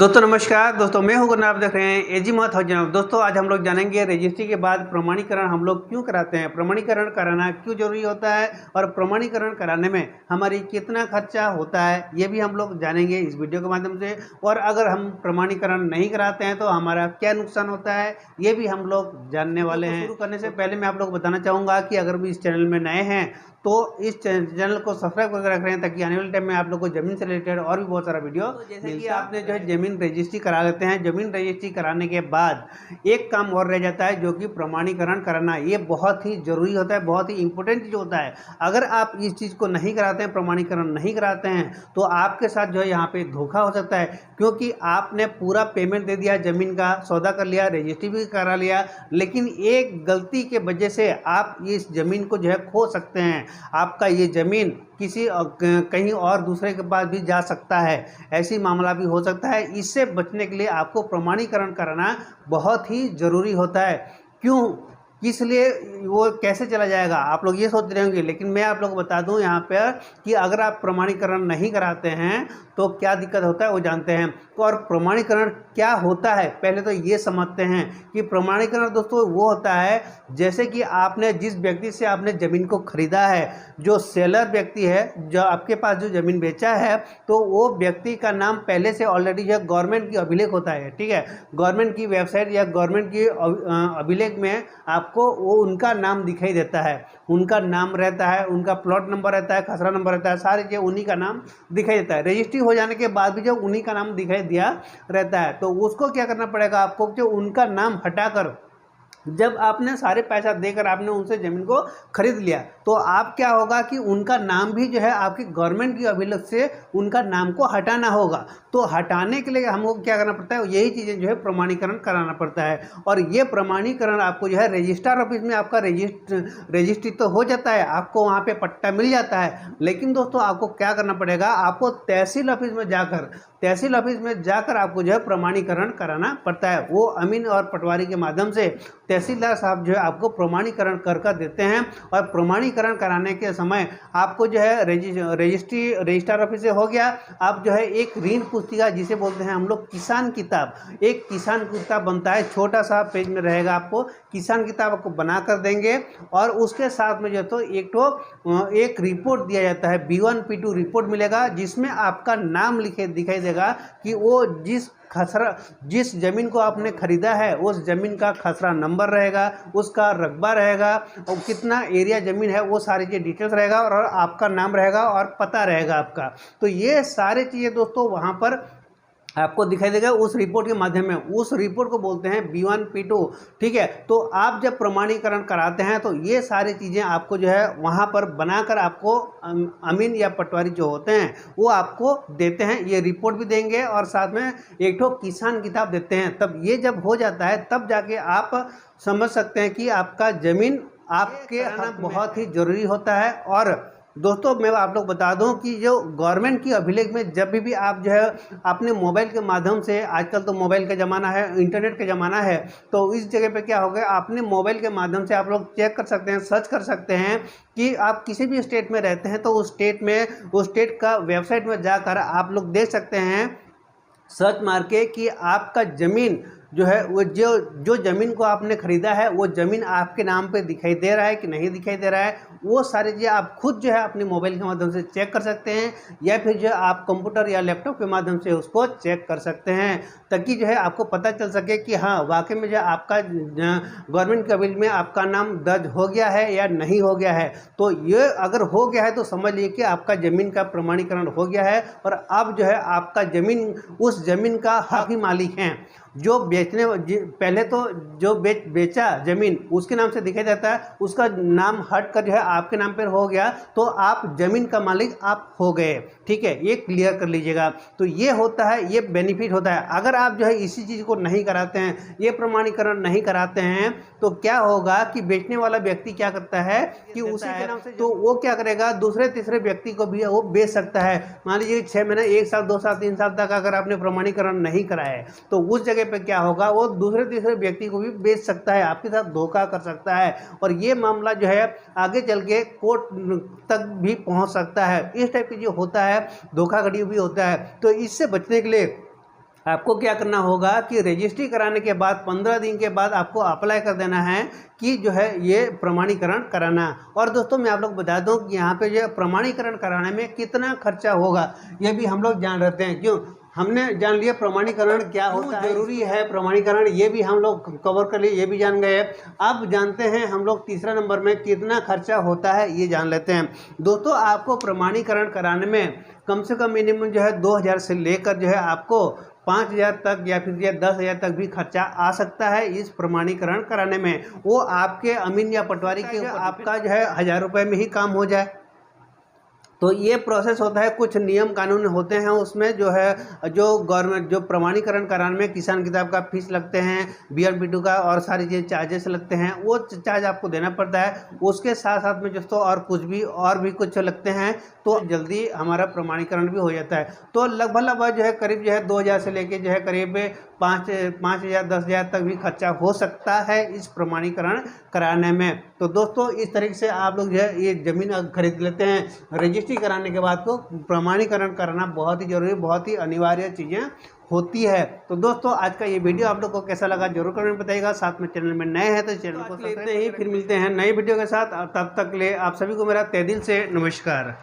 दोस्तों नमस्कार। दोस्तों मैं हूं गुरनाम, आप देख रहे हैं एजी मत हो जनाब। दोस्तों आज हम लोग जानेंगे रजिस्ट्री के बाद प्रमाणीकरण हम लोग क्यों कराते हैं, प्रमाणीकरण कराना क्यों जरूरी होता है और प्रमाणीकरण कराने में हमारी कितना खर्चा होता है, ये भी हम लोग जानेंगे इस वीडियो के माध्यम से। और अगर हम प्रमाणीकरण नहीं कराते हैं तो हमारा क्या नुकसान होता है, ये भी हम लोग जानने वाले हैं। शुरू करने से पहले मैं आप लोग बताना चाहूँगा कि अगर भी इस चैनल में नए हैं तो इस चैनल को सब्सक्राइब करके रख रहे हैं ताकि आने वाले टाइम में आप लोग को जमीन से रिलेटेड और भी बहुत सारा वीडियो जैसे कि आपने जो है जमीन रजिस्ट्री करा लेते हैं। जमीन रजिस्ट्री कराने के बाद एक काम और रह जाता है जो कि प्रमाणीकरण कराना। ये बहुत ही जरूरी होता है, बहुत ही इंपॉर्टेंट चीज़ होता है। अगर आप इस चीज़ को नहीं कराते हैं, प्रमाणीकरण नहीं कराते हैं, तो आपके साथ जो है यहाँ पे धोखा हो सकता है, क्योंकि आपने पूरा पेमेंट दे दिया, जमीन का सौदा कर लिया, रजिस्ट्री भी करा लिया, लेकिन एक गलती के वजह से आप इस जमीन को जो है खो सकते हैं। आपका ये ज़मीन किसी कहीं और दूसरे के पास भी जा सकता है, ऐसी मामला भी हो सकता है। इससे बचने के लिए आपको प्रमाणीकरण कराना बहुत ही ज़रूरी होता है। क्यों, किस लिए, वो कैसे चला जाएगा, आप लोग ये सोच रहे होंगे, लेकिन मैं आप लोग को बता दूं यहाँ पर कि अगर आप प्रमाणीकरण नहीं कराते हैं तो क्या दिक्कत होता है वो जानते हैं। तो और प्रमाणीकरण क्या होता है पहले तो ये समझते हैं कि प्रमाणीकरण दोस्तों वो होता है जैसे कि आपने जिस व्यक्ति से आपने ज़मीन को खरीदा है, जो सेलर व्यक्ति है, जो आपके पास जो ज़मीन बेचा है, तो वो व्यक्ति का नाम पहले से ऑलरेडी जो गवर्नमेंट की अभिलेख होता है, ठीक है। गवर्नमेंट की वेबसाइट या गवर्नमेंट की अभिलेख में आपको वो उनका नाम दिखाई देता है, उनका नाम रहता है, उनका प्लॉट नंबर रहता है, खसरा नंबर रहता है, सारे जो उन्हीं का नाम दिखाई देता है। रजिस्ट्री हो जाने के बाद भी जो उन्हीं का नाम दिखाई दिया रहता है, तो उसको क्या करना पड़ेगा आपको, जो उनका नाम हटाकर जब आपने सारे पैसा देकर आपने उनसे ज़मीन को खरीद लिया, तो आप क्या होगा कि उनका नाम भी जो है आपकी गवर्नमेंट की अभिलेख से उनका नाम को हटाना होगा। तो हटाने के लिए हमको क्या करना पड़ता है, यही चीज़ें जो है प्रमाणीकरण कराना पड़ता है। और ये प्रमाणीकरण आपको जो है रजिस्ट्रार ऑफिस में आपका रजिस्ट्री तो हो जाता है, आपको वहाँ पे पट्टा मिल जाता है, लेकिन दोस्तों आपको क्या करना पड़ेगा, आपको तहसील ऑफिस में जाकर आपको जो है प्रमाणीकरण कराना पड़ता है। वो अमीन और पटवारी के माध्यम से तहसीलदार साहब जो है आपको प्रमाणीकरण कर देते हैं। और प्रमाणीकरण कराने के समय आपको जो है रजिस्ट्रार ऑफिस से हो गया, आप जो है एक ऋण पुस्तिका जिसे बोलते हैं हम लोग किसान किताब, एक किसान किताब बनता है, छोटा सा पेज में रहेगा, आपको किसान किताब आपको बना कर देंगे। और उसके साथ में जो तो एक रिपोर्ट दिया जाता है, B1 P2 रिपोर्ट मिलेगा, जिसमें आपका नाम लिखे दिखाई देगा कि वो जिस जमीन को आपने खरीदा है उस जमीन का खसरा नंबर रहेगा, उसका रकबा रहेगा, और कितना एरिया जमीन है वो सारी चीज़ डिटेल्स रहेगा, और आपका नाम रहेगा और पता रहेगा आपका। तो ये सारी चीज़ें दोस्तों वहाँ पर आपको दिखाई देगा उस रिपोर्ट के माध्यम में। उस रिपोर्ट को बोलते हैं B1 P2, ठीक है। तो आप जब प्रमाणीकरण कराते हैं तो ये सारी चीज़ें आपको जो है वहाँ पर बनाकर आपको अमीन या पटवारी जो होते हैं वो आपको देते हैं, ये रिपोर्ट भी देंगे और साथ में एक ठो किसान किताब देते हैं। तब ये जब हो जाता है तब जाके आप समझ सकते हैं कि आपका ज़मीन आपके आना बहुत ही ज़रूरी होता है। और दोस्तों मैं आप लोग बता दूं कि जो गवर्नमेंट की अभिलेख में जब भी आप जो है अपने मोबाइल के माध्यम से, आजकल तो मोबाइल का ज़माना है, इंटरनेट का ज़माना है, तो इस जगह पे क्या हो गया, अपने मोबाइल के माध्यम से आप लोग चेक कर सकते हैं, सर्च कर सकते हैं कि आप किसी भी स्टेट में रहते हैं तो उस स्टेट का वेबसाइट में जाकर आप लोग देख सकते हैं, सर्च मार के, कि आपका ज़मीन जो है वो जो ज़मीन को आपने ख़रीदा है वो ज़मीन आपके नाम पे दिखाई दे रहा है कि नहीं दिखाई दे रहा है। वो सारी चीज़ें आप खुद जो है अपने मोबाइल के माध्यम से चेक कर सकते हैं, या फिर जो है आप कंप्यूटर या लैपटॉप के माध्यम से उसको चेक कर सकते हैं, ताकि जो है आपको पता चल सके कि हाँ वाकई में जो आपका गवर्नमेंट के बिल में आपका नाम दर्ज हो गया है या नहीं हो गया है। तो ये अगर हो गया है तो समझ लीजिए कि आपका ज़मीन का प्रमाणीकरण हो गया है, और अब जो है आपका ज़मीन, उस ज़मीन का हक़ मालिक हैं। जो पहले तो जो बेचा ज़मीन उसके नाम से दिखाई देता है, उसका नाम हट कर जो है आपके नाम पर हो गया, तो आप ज़मीन का मालिक आप हो गए, ठीक है। ये क्लियर कर लीजिएगा। तो ये होता है, ये बेनिफिट होता है। अगर आप जो है इसी चीज़ को नहीं कराते हैं, ये प्रमाणीकरण नहीं कराते हैं, तो क्या होगा कि बेचने वाला व्यक्ति क्या करता है कि उसी के नाम से, तो वो क्या करेगा, दूसरे तीसरे व्यक्ति को भी वो बेच सकता है। मान लीजिए 6 महीने, 1 साल, 2 साल, 3 साल तक अगर आपने प्रमाणीकरण नहीं कराया है, तो उस जगह पे क्या होगा, वो दूसरे तीसरे व्यक्ति को भी बेच सकता है, आपके साथ धोखा कर सकता है, और ये मामला जो है आगे चल के कोर्ट तक भी पहुंच सकता है। इस टाइप की जो होता है, धोखाधड़ी भी होता है। तो इससे बचने के लिए आपको क्या करना होगा कि रजिस्ट्री कराने के बाद 15 दिन के बाद आपको अप्लाई कर देना है कि जो है ये प्रमाणीकरण कराना। और दोस्तों मैं आप लोग बता दूं कि यहाँ पे जो प्रमाणीकरण कराने में कितना खर्चा होगा ये भी हम लोग जान रहते हैं। क्यों हमने जान लिया प्रमाणीकरण क्या होता है, जरूरी है प्रमाणीकरण, ये भी हम लोग कवर कर लिए, ये भी जान गए। अब जानते हैं हम लोग तीसरा नंबर में कितना खर्चा होता है ये जान लेते हैं। दोस्तों आपको प्रमाणीकरण कराने में कम से कम मिनिमम जो है 2000 से लेकर जो है आपको 5000 तक या फिर 10,000 तक भी खर्चा आ सकता है इस प्रमाणीकरण कराने में। वो आपके अमीन या पटवारी के आपका जो है 1000 रुपये में ही काम हो जाए। तो ये प्रोसेस होता है, कुछ नियम कानून होते हैं उसमें जो है, जो गवर्नमेंट जो प्रमाणीकरण कराने में किसान किताब का फीस लगते हैं, BRPTO का और सारी चीज़ चार्जेस लगते हैं, वो चार्ज आपको देना पड़ता है। उसके साथ साथ में दोस्तों और भी कुछ लगते हैं, तो जल्दी हमारा प्रमाणीकरण भी हो जाता है। तो लगभग जो है करीब जो है 2000 से लेके जो है करीब 5,000 10,000 तक भी खर्चा हो सकता है इस प्रमाणीकरण कराने में। तो दोस्तों इस तरीके से आप लोग जो है ये ज़मीन खरीद लेते हैं, रजिस्ट्री कराने के बाद को प्रमाणीकरण कराना बहुत ही जरूरी, बहुत ही अनिवार्य चीज़ें होती है। तो दोस्तों आज का ये वीडियो आप लोग को कैसा लगा जरूर कमेंट में बताइएगा। साथ में चैनल में नए हैं तो चैनल को सब्सक्राइब, फिर मिलते हैं नए वीडियो के साथ। तब तक ले आप सभी को मेरा तहे दिल से नमस्कार।